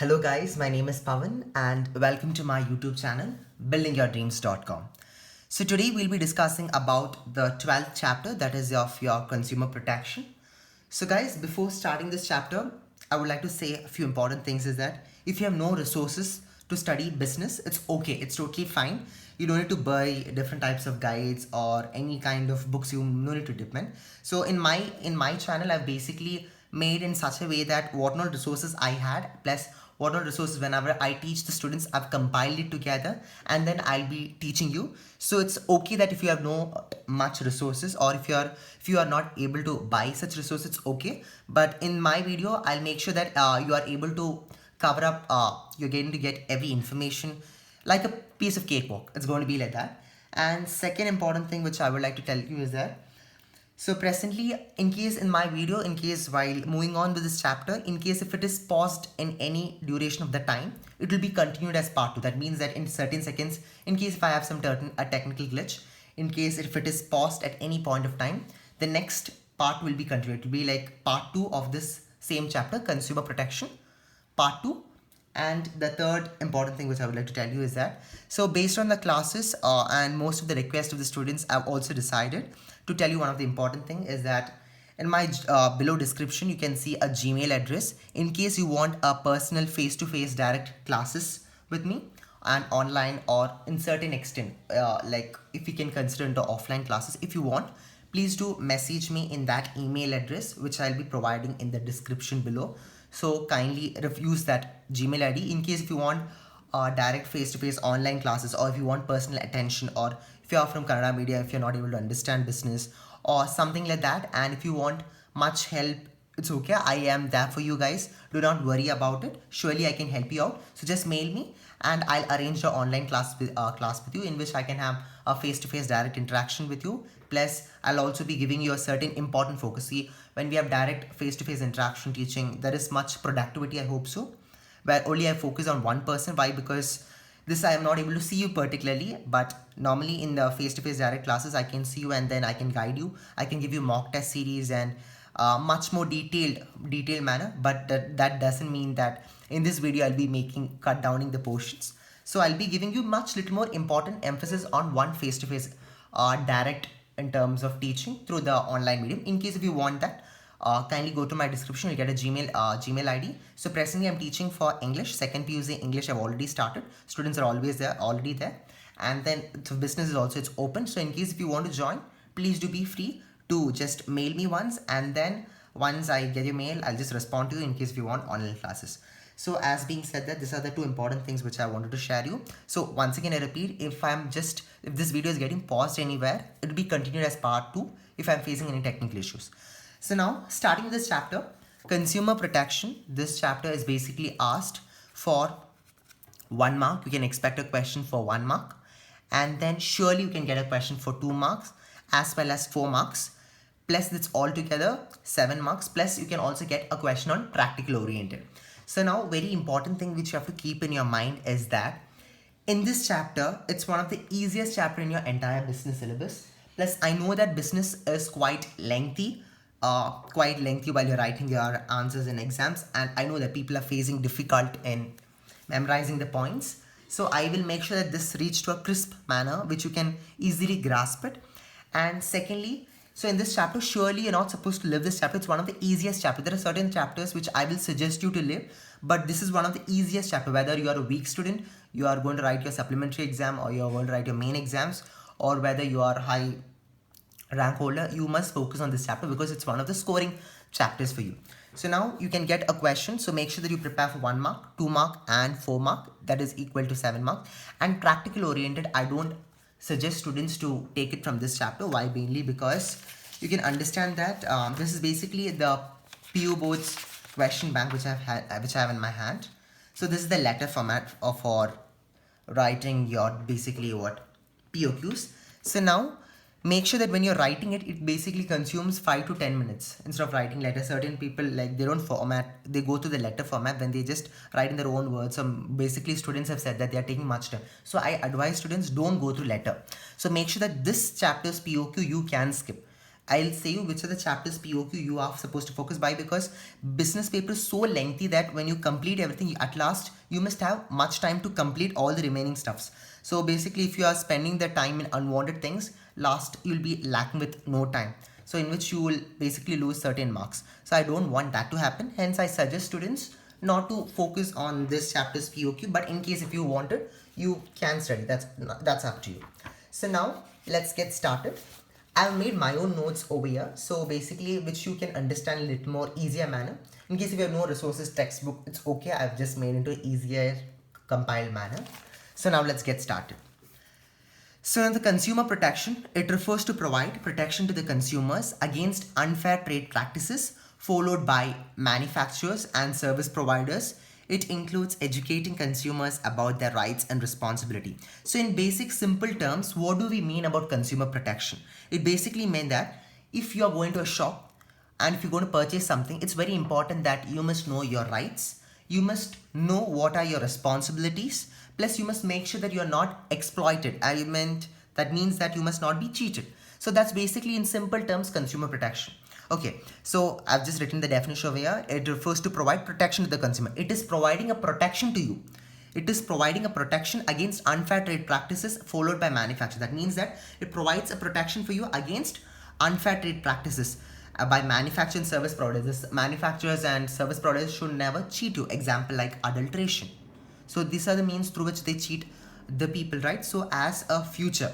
Hello guys, my name is Pawan and welcome to my YouTube channel buildingyourdreams.com. So today we'll be discussing about the 12th chapter, that is of your consumer protection. So guys, before starting this chapter, I would like to say a few important things is that if you have no resources to study business, it's okay, it's totally fine. You don't need to buy different types of guides or any kind of books, you no need to depend. So in my channel, I've basically made in such a way that what all resources I had plus what all resources whenever I teach the students, I've compiled it together and then I'll be teaching you. So it's okay that if you have no much resources or if you are not able to buy such resources, it's okay. But in my video, I'll make sure that you are able to cover up, you're going to get every information like a piece of cakewalk. It's going to be like that. And second important thing which I would like to tell you is that so presently, in case in my video, in case while moving on with this chapter, in case if it is paused in any duration of the time, it will be continued as part 2. That means that in certain seconds, in case if I have some a technical glitch, in case if it is paused at any point of time, the next part will be continued. It will be like part 2 of this same chapter, consumer protection, part 2. And the third important thing which I would like to tell you is that so based on the classes and most of the requests of the students, I've also decided to tell you one of the important thing is that in my below description you can see a Gmail address in case you want a personal face-to-face direct classes with me and online or in certain extent like if you can consider into offline classes if you want, please do message me in that email address which I'll be providing in the description below. So kindly use that Gmail ID in case if you want direct face-to-face online classes or if you want personal attention or if you are from Kannada media, if you're not able to understand business or something like that, and if you want much help, it's okay, I am there for you guys, do not worry about it, surely I can help you out. So just mail me and I'll arrange the online class with you in which I can have a face-to-face direct interaction with you. Plus I'll also be giving you a certain important focus. See, when we have direct face-to-face interaction teaching, there is much productivity, I hope so, where only I focus on one person. Why? Because this I am not able to see you particularly, but normally in the face-to-face direct classes I can see you and then I can guide you, I can give you mock test series and much more detailed manner. But that doesn't mean that in this video I'll be making cut downing the portions. So I'll be giving you much little more important emphasis on one face-to-face direct in terms of teaching through the online medium. In case if you want that, kindly go to my description, you'll get a Gmail ID. So presently I'm teaching for English, second PUC English I've already started. Students are already there. And then the business is also, it's open. So in case if you want to join, please do be free to just mail me once, and then once I get your mail, I'll just respond to you in case if you want online classes. So as being said that, these are the two important things which I wanted to share you. So once again I repeat, if this video is getting paused anywhere, it will be continued as part 2 if I'm facing any technical issues. So now starting with this chapter, consumer protection, this chapter is basically asked for 1 mark. You can expect a question for 1 mark, and then surely you can get a question for 2 marks as well as 4 marks. Plus it's all together 7 marks. Plus you can also get a question on practical oriented. So now very important thing which you have to keep in your mind is that in this chapter, it's one of the easiest chapter in your entire business syllabus. Plus I know that business is quite lengthy while you're writing your answers in exams, and I know that people are facing difficult in memorizing the points. So I will make sure that this reach to a crisp manner which you can easily grasp it. And secondly, so in this chapter, surely you're not supposed to live this chapter. It's one of the easiest chapters. There are certain chapters which I will suggest you to live, but this is one of the easiest chapter. Whether you are a weak student, you are going to write your supplementary exam, or you are going to write your main exams, or whether you are high rank holder, you must focus on this chapter because it's one of the scoring chapters for you. So now you can get a question. So make sure that you prepare for 1 mark, 2 mark and 4 mark, that is equal to 7 marks. And practical oriented, I don't suggest students to take it from this chapter. Why? Mainly because you can understand that this is basically the PU board's question bank which I have in my hand. So this is the letter format for writing your basically what POQs. So now make sure that when you're writing it, it basically consumes 5 to 10 minutes instead of writing letter. Certain people, like, they don't format, they go to the letter format when they just write in their own words. So basically students have said that they are taking much time. So I advise students don't go through letter. So make sure that this chapter's POQ you can skip. I'll say you which are the chapters POQ you are supposed to focus by, because business paper is so lengthy that when you complete everything, at last you must have much time to complete all the remaining stuffs. So basically, if you are spending the time in unwanted things, last you'll be lacking with no time. So in which you will basically lose certain marks. So I don't want that to happen. Hence, I suggest students not to focus on this chapter's POQ, but in case if you want it, you can study. That's up to you. So now let's get started. I've made my own notes over here, so basically which you can understand in a little more easier manner. In case if you have no resources textbook, it's okay. I've just made into easier compiled manner. So now let's get started. So in the consumer protection, it refers to provide protection to the consumers against unfair trade practices followed by manufacturers and service providers. It includes educating consumers about their rights and responsibility. So in basic simple terms, what do we mean about consumer protection? It basically means that if you are going to a shop and if you're going to purchase something, it's very important that you must know your rights. You must know what are your responsibilities. Plus, you must make sure that you're not exploited. That means that you must not be cheated. So that's basically in simple terms consumer protection. Okay, so I've just written the definition over here. It refers to provide protection to the consumer. It is providing a protection to you. It is providing a protection against unfair trade practices followed by manufacture. That means that it provides a protection for you against unfair trade practices by manufacturing service providers. Manufacturers and service providers should never cheat you. Example like adulteration. So these are the means through which they cheat the people, right? So as a future,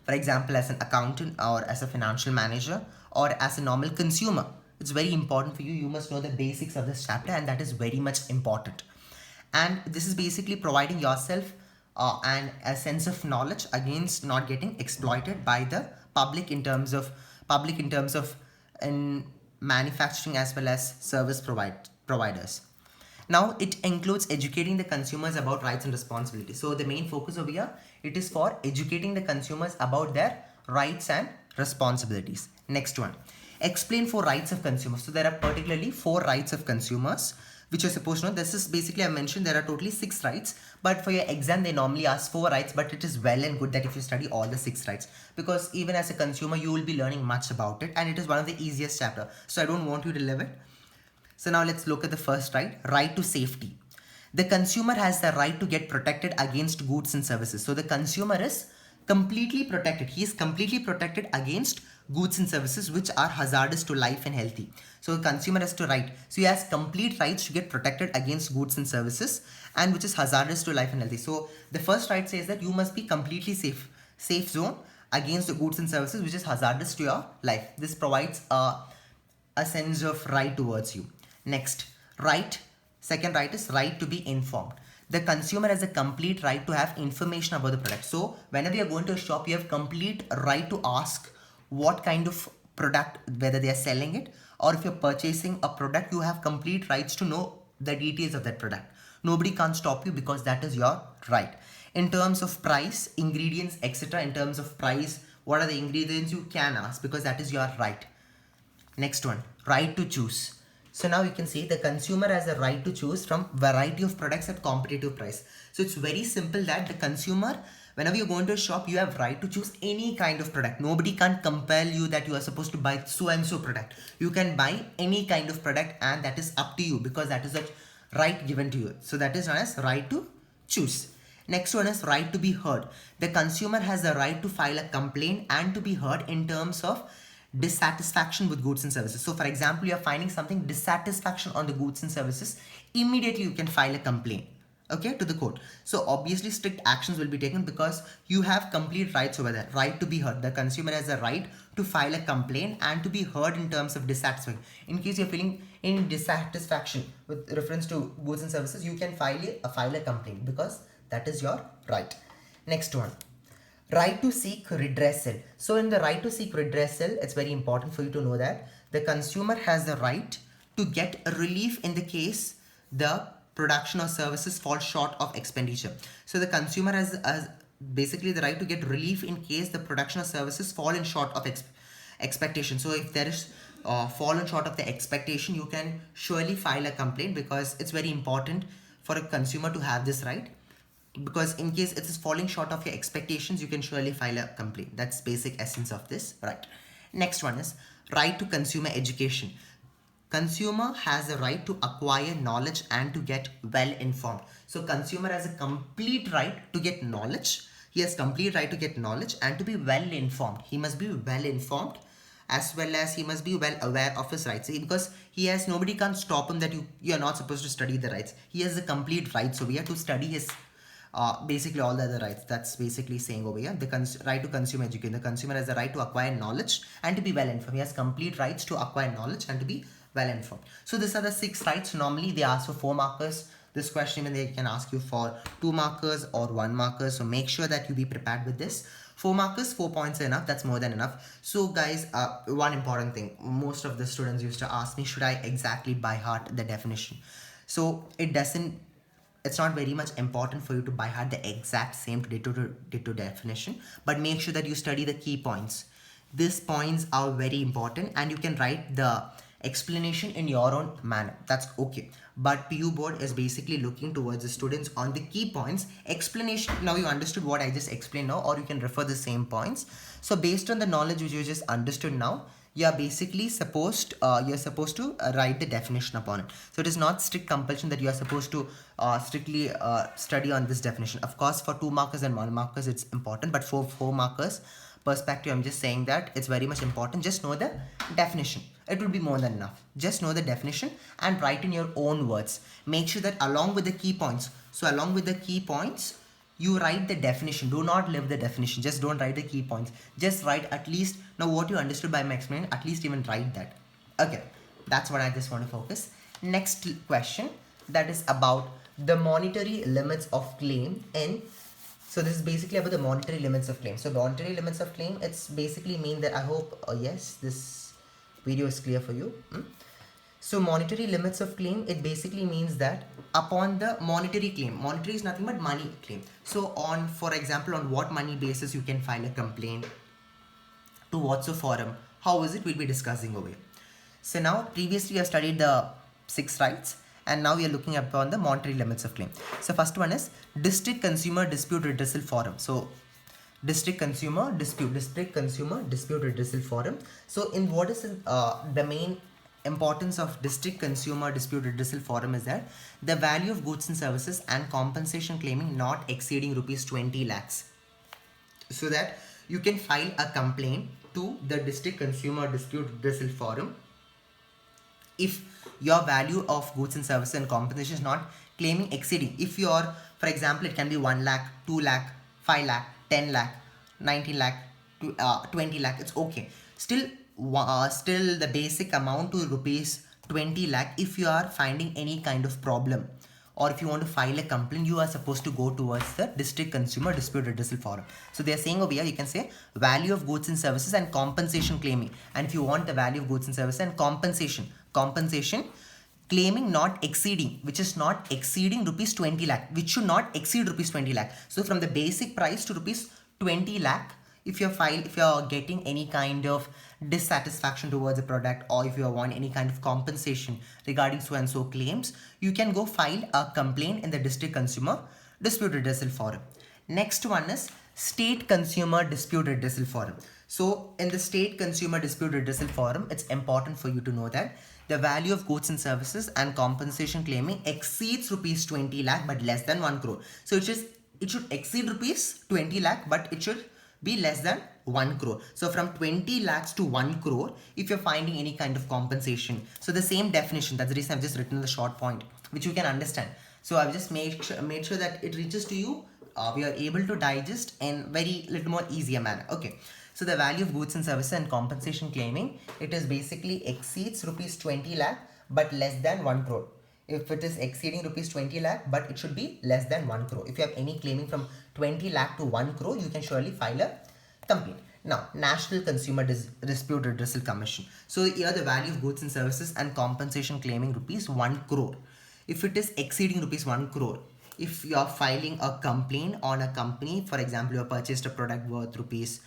for example, as an accountant or as a financial manager or as a normal consumer, it's very important for you. You must know the basics of this chapter, and that is very much important. And this is basically providing yourself and a sense of knowledge against not getting exploited by the public in terms of in manufacturing as well as service providers. Now it includes educating the consumers about rights and responsibilities. So the main focus over here, it is for educating the consumers about their rights and responsibilities. Next one, explain 4 rights of consumers. So there are particularly 4 rights of consumers which you're supposed to know. This is basically, I mentioned there are totally 6 rights, but for your exam they normally ask 4 rights, but it is well and good that if you study all the 6 rights, because even as a consumer you will be learning much about it, and it is one of the easiest chapter, so I don't want you to leave it. So now let's look at the first right to safety. The consumer has the right to get protected against goods and services. So the consumer is completely protected. He is completely protected against goods and services which are hazardous to life and healthy. So the consumer has to right. So he has complete rights to get protected against goods and services and which is hazardous to life and healthy. So the first right says that you must be completely safe zone against the goods and services which is hazardous to your life. This provides a sense of right towards you. Next, second right is right to be informed. The consumer has a complete right to have information about the product. So whenever you're going to a shop, you have complete right to ask what kind of product, whether they are selling it, or if you're purchasing a product, you have complete rights to know the details of that product. Nobody can't stop you because that is your right. In terms of price, ingredients, etc., in terms of price, what are the ingredients, you can ask because that is your right. Next one, right to choose. So now you can see the consumer has a right to choose from variety of products at competitive price. So it's very simple that the consumer, whenever you go into a shop, you have right to choose any kind of product. Nobody can compel you that you are supposed to buy so and so product. You can buy any kind of product and that is up to you because that is a right given to you. So that is known as right to choose. Next one is right to be heard. The consumer has the right to file a complaint and to be heard in terms of dissatisfaction with goods and services. So for example, you are finding something dissatisfaction on the goods and services, immediately you can file a complaint, okay, to the court. So obviously strict actions will be taken because you have complete rights over there. Right to be heard. The consumer has a right to file a complaint and to be heard in terms of dissatisfaction. In case you're feeling any dissatisfaction with reference to goods and services, you can file a complaint because that is your right. Next one, right to seek redressal. So in the right to seek redressal, it's very important for you to know that the consumer has the right to get relief in the case the production or services fall short of expenditure. So the consumer has basically the right to get relief in case the production or services fall in short of expectation. So if there is fallen short of the expectation, you can surely file a complaint because it's very important for a consumer to have this right. Because in case it is falling short of your expectations, you can surely file a complaint. That's basic essence of this, right? Next one is right to consumer education. Consumer has the right to acquire knowledge and to get well informed. So consumer has a complete right to get knowledge. He has complete right to get knowledge and to be well informed. He must be well informed, as well as he must be well aware of his rights, because he has, nobody can stop him that you are not supposed to study the rights. He has the complete right, so we have to study his basically all the other rights. That's basically saying over here the right to consume education. The consumer has the right to acquire knowledge and to be well informed. He has complete rights to acquire knowledge and to be well informed. So these are the 6 rights. Normally they ask for 4 markers. This question even they can ask you for 2 markers or 1 marker. So make sure that you be prepared with this. 4 markers, 4 points are enough. That's more than enough. So guys, one important thing. Most of the students used to ask me, should I exactly by heart the definition? So it's not very much important for you to by heart the exact same ditto definition, but make sure that you study the key points. These points are very important and you can write the explanation in your own manner. That's okay. But PU board is basically looking towards the students on the key points. Explanation, now you understood what I just explained now, or you can refer the same points. So based on the knowledge which you just understood now, you're basically supposed to write the definition upon it. So it is not strict compulsion that you are supposed to strictly study on this definition. Of course, for 2 markers and 1 markers it's important, but for 4 markers perspective, I'm just saying that it's very much important. Just know the definition. It will be more than enough. Just know the definition and write in your own words. Make sure that along with the key points, you write the definition. Do not leave the definition. Just don't write the key points. Just write at least now what you understood by my explanation. At least even write that. Okay, that's what I just want to focus. Next question, that is about the monetary limits of claim in. So this is basically about the monetary limits of claim. So monetary limits of claim, it's basically mean that I hope yes, this video is clear for you. So monetary limits of claim, it basically means that upon the monetary claim, monetary is nothing but money claim. So on, for example, on what money basis you can file a complaint, to what's a forum, how is it, we'll be discussing over here. So now previously we have studied the 6 rights and now we are looking upon the monetary limits of claim. So first one is District Consumer Dispute Redressal Forum. So District Consumer Dispute Redressal Forum. So in what is the main importance of District Consumer Dispute Redressal Forum is that the value of goods and services and compensation claiming not exceeding rupees 20 lakhs. So that you can file a complaint to the District Consumer Dispute Redressal Forum if your value of goods and services and compensation is not claiming exceeding. If your, for example, it can be 1 lakh, 2 lakh, 5 lakh, 10 lakh, 19 lakh, 20 lakh, it's okay. Still the basic amount to rupees 20 lakh, if you are finding any kind of problem or if you want to file a complaint, you are supposed to go towards the District Consumer Dispute Redressal Forum. So they are saying over here, you can say value of goods and services and compensation claiming. And if you want the value of goods and services and compensation claiming not exceeding, which is not exceeding rupees 20 lakh, which should not exceed rupees 20 lakh. So from the basic price to rupees 20 lakh, if you're getting any kind of dissatisfaction towards the product, or if you want any kind of compensation regarding so and so claims, you can go file a complaint in the District Consumer Dispute Redressal Forum. Next one is State Consumer Dispute Redressal Forum. So in the State Consumer Dispute Redressal Forum, it's important for you to know that the value of goods and services and compensation claiming exceeds rupees 20 lakh but less than 1 crore. So it should exceed rupees 20 lakh but it should be less than 1 crore. So from 20 lakhs to 1 crore, if you're finding any kind of compensation. So the same definition, that's the reason I've just written the short point, which you can understand. So I've just made sure that it reaches to you. We are able to digest in very little more easier manner. Okay. So the value of goods and services and compensation claiming, it is basically exceeds rupees 20 lakh but less than 1 crore. If it is exceeding rupees 20 lakh, but it should be less than 1 crore. If you have any claiming from 20 lakh to 1 crore, you can surely file a complaint. Now, National Consumer Dispute Redressal Commission. So here the value of goods and services and compensation claiming rupees 1 crore. If it is exceeding rupees 1 crore, if you are filing a complaint on a company, for example, you have purchased a product worth rupees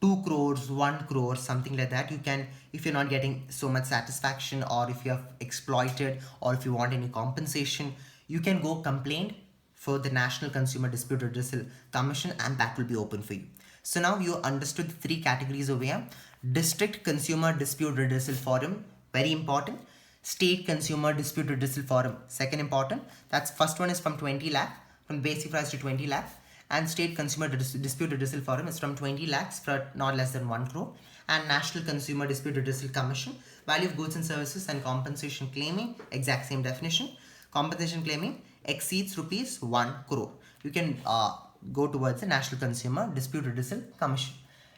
2 crores, 1 crore, something like that, you can, if you're not getting so much satisfaction, or if you have exploited, or if you want any compensation, you can go complain for the National Consumer Dispute Redressal Commission and that will be open for you. So now you understood the 3 categories over here. District Consumer Dispute Redressal Forum, very important. State Consumer Dispute Redressal Forum, second important. That's first one is from 20 lakh, from basic price to 20 lakh. And State Consumer Dispute Redressal Forum is from 20 lakhs for not less than 1 crore. And National Consumer Dispute Redressal Commission, value of goods and services and compensation claiming, exact same definition. Compensation claiming exceeds rupees 1 crore. You can go towards the National Consumer Dispute Redressal Commission.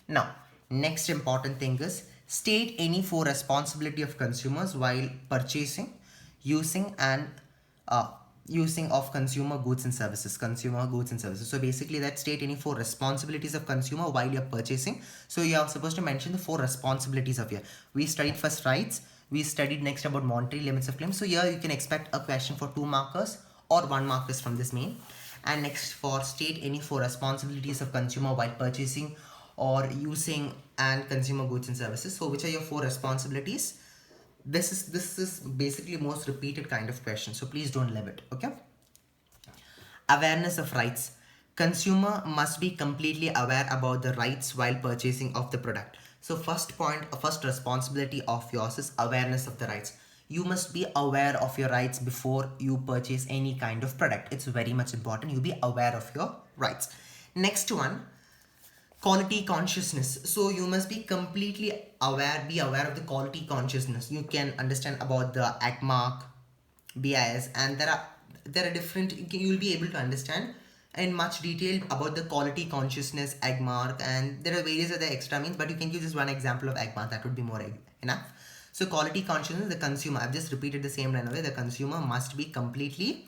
Now, next important thing is state any four responsibility of consumers while purchasing, using and using of consumer goods and services. So basically that state any four responsibilities of consumer while you're purchasing. So you are supposed to mention the four responsibilities of here. We studied first rights, we studied next about monetary limits of claim. So here you can expect a question for 2 markers or 1 markers from this main. And next, for state any four responsibilities of consumer while purchasing or using and consumer goods and services. So which are your 4 responsibilities? This is basically most repeated kind of question, so please don't leave it. Okay. Awareness of rights. Consumer must be completely aware about the rights while purchasing of the product. So first point, first responsibility of yours is awareness of the rights. You must be aware of your rights before you purchase any kind of product. It's very much important you be aware of your rights. Next one, quality consciousness. So you must be completely aware, be aware of the quality consciousness. You can understand about the ACMARC, BIS, and there are different, you will be able to understand in much detail about the quality consciousness, ACMARC, and there are various other extra means, but you can give just one example of ACMARC, that would be more enough. So quality consciousness, the consumer, I've just repeated the same line away, the consumer must be completely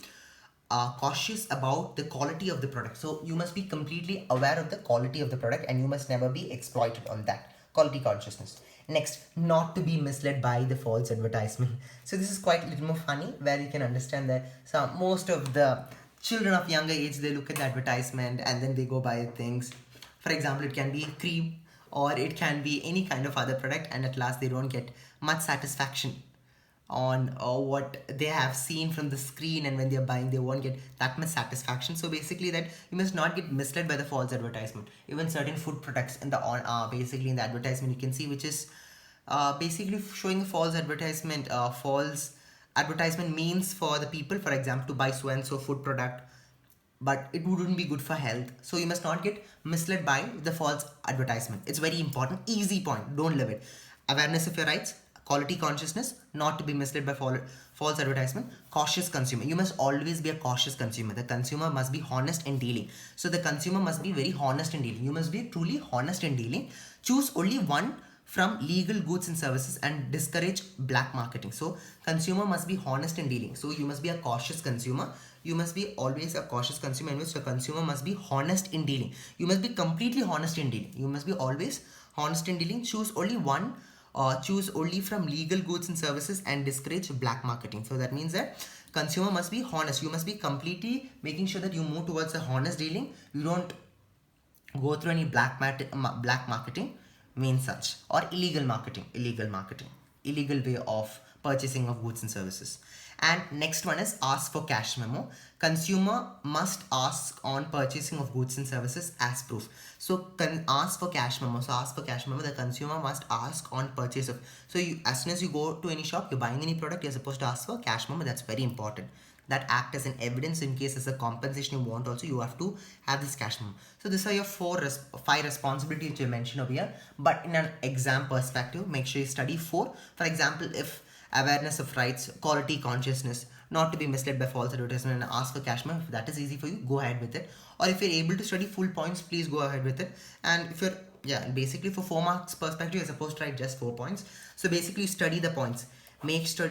cautious about the quality of the product. So you must be completely aware of the quality of the product and you must never be exploited on that. Quality consciousness. Next, not to be misled by the false advertisement. So this is quite a little more funny, where you can understand that most of the children of younger age, they look at the advertisement and then they go buy things. For example, it can be cream or it can be any kind of other product, and at last they don't get much satisfaction on what they have seen from the screen, and when they're buying they won't get that much satisfaction. So basically that you must not get misled by the false advertisement. Even certain food products in the basically in the advertisement you can see which is basically showing a false advertisement. False advertisement means for the people, for example, to buy so and so food product, but it wouldn't be good for health. So you must not get misled by the false advertisement. It's very important, easy point, don't leave it. Awareness of your rights, quality consciousness, not to be misled by false advertisement, cautious consumer. You must always be a cautious consumer. The consumer must be honest in dealing. So the consumer must be very honest in dealing. You must be truly honest in dealing. Choose only one from legal goods and services and discourage black marketing. So consumer must be honest in dealing. So you must be a cautious consumer. You must be always a cautious consumer, in which the consumer must be honest in dealing. You must be completely honest in dealing. You must be always honest in dealing. Choose only one, choose only from legal goods and services and discourage black marketing. So that means that consumer must be honest. You must be completely making sure that you move towards a honest dealing. You don't go through any black marketing means such, or illegal marketing, illegal way of purchasing of goods and services. And next one is ask for cash memo. Consumer must ask on purchasing of goods and services as proof. So ask for cash memo. So ask for cash memo. The consumer must ask on purchase of. So as soon as you go to any shop, you're buying any product, you're supposed to ask for cash memo. That's very important. That act as an evidence in case as a compensation you want. Also, you have to have this cash memo. So these are your 5 responsibilities which you mentioned over here. But in an exam perspective, make sure you study 4. For example, if awareness of rights, quality consciousness, not to be misled by false advertisement, and ask for cash memo, if that is easy for you, go ahead with it. Or if you're able to study full points, please go ahead with it. And if you're basically for 4 marks perspective, you're supposed to write just 4 points. So basically study the points. Make sure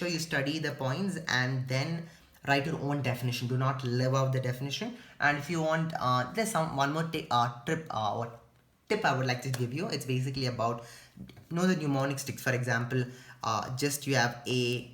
you study the points and then write your own definition. Do not leave out the definition. And if you want, there's one more tip I would like to give you. It's basically about the mnemonic sticks. For example, just you have A,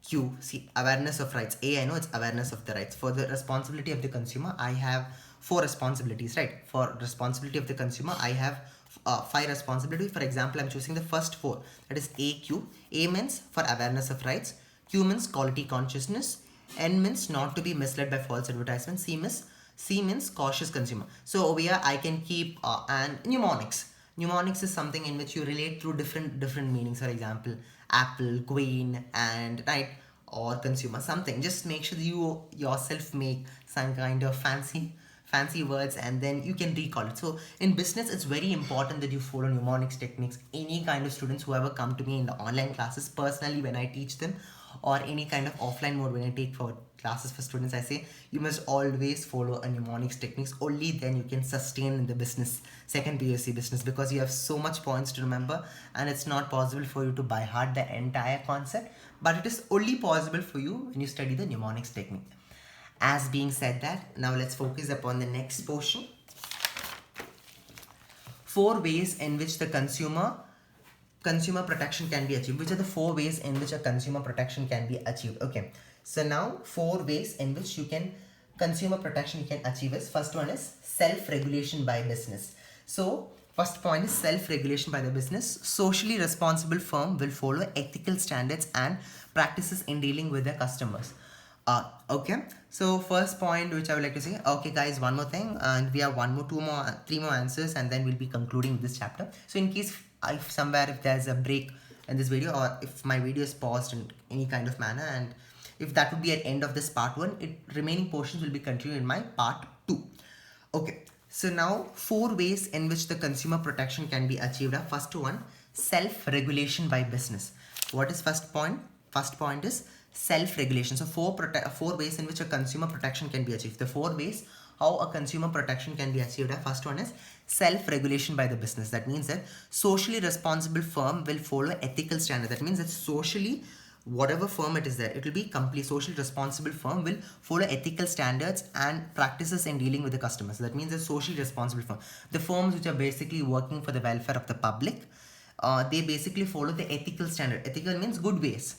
Q. See, awareness of rights. A, I know it's awareness of the rights. For the responsibility of the consumer, I have 4 responsibilities, right? For responsibility of the consumer, I have 5 responsibilities. For example, I'm choosing the first 4. That is A, Q. A means for awareness of rights. Q means quality consciousness. N means not to be misled by false advertisement. C means cautious consumer. So over here I can keep and mnemonics. Mnemonics is something in which you relate through different meanings. For example, apple, queen, and right, or consumer, something. Just make sure that you yourself make some kind of fancy words, and then you can recall it. So in business, it's very important that you follow mnemonics techniques. Any kind of students who ever come to me in the online classes, personally when I teach them, or any kind of offline mode when I take for classes for students, I say you must always follow a mnemonics techniques. Only then you can sustain in the business, second BSc business, because you have so much points to remember, and it's not possible for you to by heart the entire concept, but it is only possible for you when you study the mnemonics technique. As being said that, now let's focus upon the next portion. 4 ways in which the consumer protection can be achieved. Which are the 4 ways in which a consumer protection can be achieved? Okay, so now 4 ways in which you can consumer protection you can achieve is, first one is self-regulation by business. So first point is self-regulation by the business. Socially responsible firm will follow ethical standards and practices in dealing with their customers. Okay, so first point which I would like to say, okay guys, one more thing, and we have three more answers, and then we'll be concluding this chapter. So in case if somewhere if there's a break in this video, or if my video is paused in any kind of manner, and if that would be at end of this part 1, remaining portions will be continued in my part 2. Okay, so now 4 ways in which the consumer protection can be achieved are, first one, self-regulation by business. What is first point? First point is self-regulation. So 4 ways in which a consumer protection can be achieved. The 4 ways how a consumer protection can be achieved are, first one is self-regulation by the business. That means that socially responsible firm will follow ethical standard. That means that socially, whatever firm it is there, it will be complete socially responsible firm will follow ethical standards and practices in dealing with the customers. That means that socially responsible firm, the firms which are basically working for the welfare of the public, they basically follow the ethical standard. Ethical means good ways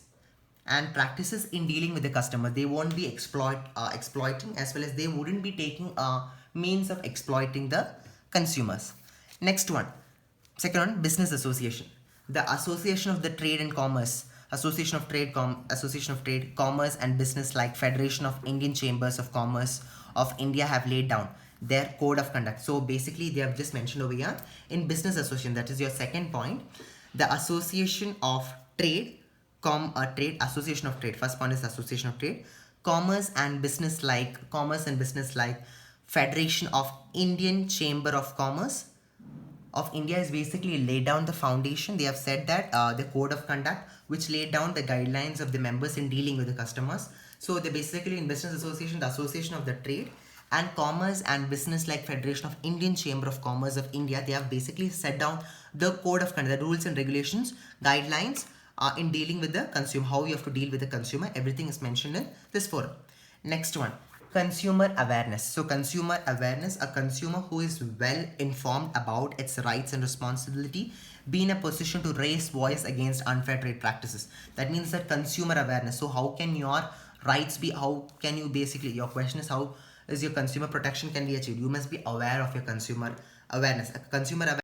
and practices in dealing with the customer. They won't be exploiting, as well as they wouldn't be taking means of exploiting the consumers. Next one, second one, business association. The Association of the Trade and Commerce, Association of Trade, Commerce and Business, like Federation of Indian Chambers of Commerce of India, have laid down their code of conduct. So basically they have just mentioned over here in business association, that is your second point, the Association of Trade, Association of Trade. First point is Association of Trade, Commerce and Business, like Federation of Indian Chamber of Commerce of India has basically laid down the foundation. They have said that the code of conduct which laid down the guidelines of the members in dealing with the customers. So they basically, in business association, the Association of the Trade and Commerce and Business, like Federation of Indian Chamber of Commerce of India, they have basically set down the code of conduct, the rules and regulations, guidelines in dealing with the consumer, how you have to deal with the consumer. Everything is mentioned in this forum. Next one, consumer awareness. So consumer awareness, a consumer who is well informed about its rights and responsibility, be in a position to raise voice against unfair trade practices. That means that consumer awareness. So how can your rights be, how can you basically, your question is how is your consumer protection can be achieved? You must be aware of your consumer awareness. A consumer awareness